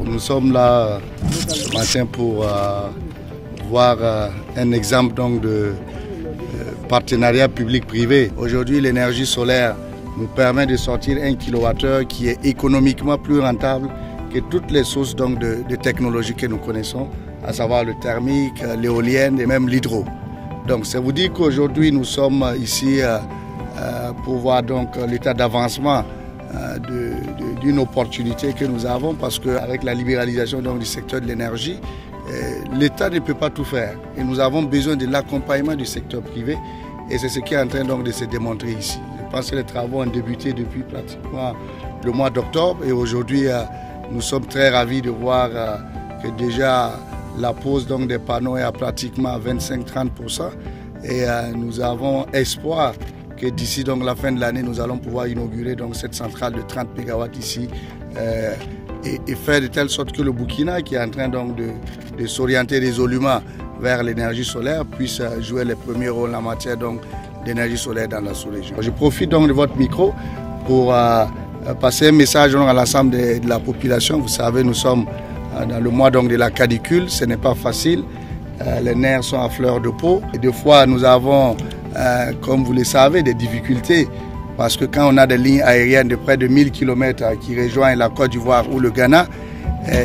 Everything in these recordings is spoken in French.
Nous sommes là ce matin pour voir un exemple donc, de partenariat public-privé. Aujourd'hui, l'énergie solaire nous permet de sortir 1 kWh qui est économiquement plus rentable que toutes les sources donc, de technologie que nous connaissons, à savoir le thermique, l'éolienne et même l'hydro. Donc, ça vous dit qu'aujourd'hui, nous sommes ici pour voir donc l'état d'avancement d'une opportunité que nous avons, parce qu'avec la libéralisation donc, du secteur de l'énergie, l'État ne peut pas tout faire. Et nous avons besoin de l'accompagnement du secteur privé, et c'est ce qui est en train donc, de se démontrer ici. Je pense que les travaux ont débuté depuis pratiquement le mois d'octobre, et aujourd'hui, nous sommes très ravis de voir que déjà la pose donc, des panneaux est à pratiquement 25-30%, et nous avons espoir que d'ici donc la fin de l'année, nous allons pouvoir inaugurer donc cette centrale de 30 MW ici et faire de telle sorte que le Burkina, qui est en train donc de s'orienter résolument vers l'énergie solaire, puisse jouer les premiers rôles en matière d'énergie solaire dans la sous-région. Je profite donc de votre micro pour passer un message donc, à l'ensemble de la population. Vous savez, nous sommes dans le mois donc, de la canicule, ce n'est pas facile. Les nerfs sont à fleur de peau. Et des fois, nous avons, comme vous le savez, des difficultés. Parce que quand on a des lignes aériennes de près de 1000 km qui rejoignent la Côte d'Ivoire ou le Ghana,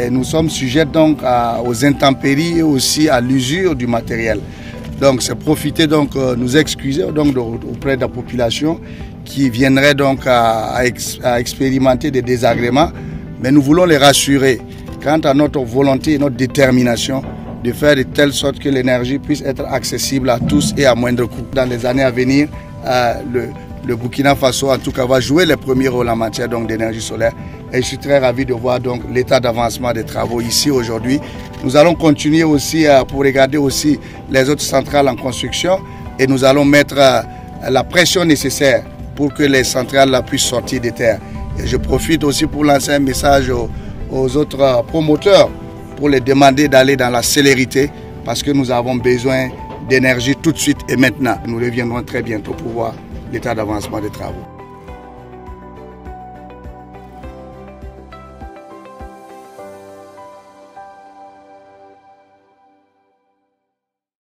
nous sommes sujets donc aux intempéries et aussi à l'usure du matériel. Donc, c'est profiter donc nous excuser donc auprès de la population qui viendrait donc à expérimenter des désagréments. Mais nous voulons les rassurer quant à notre volonté et notre détermination de faire de telle sorte que l'énergie puisse être accessible à tous et à moindre coût. Dans les années à venir, le Burkina Faso, en tout cas, va jouer les premiers rôles en matière d'énergie solaire. Et je suis très ravi de voir donc l'état d'avancement des travaux ici aujourd'hui. Nous allons continuer aussi pour regarder aussi les autres centrales en construction, et nous allons mettre la pression nécessaire pour que les centrales puissent sortir des terres. Et je profite aussi pour lancer un message aux autres promoteurs pour les demander d'aller dans la célérité, parce que nous avons besoin d'énergie tout de suite et maintenant. Nous reviendrons très bientôt pour voir l'état d'avancement des travaux.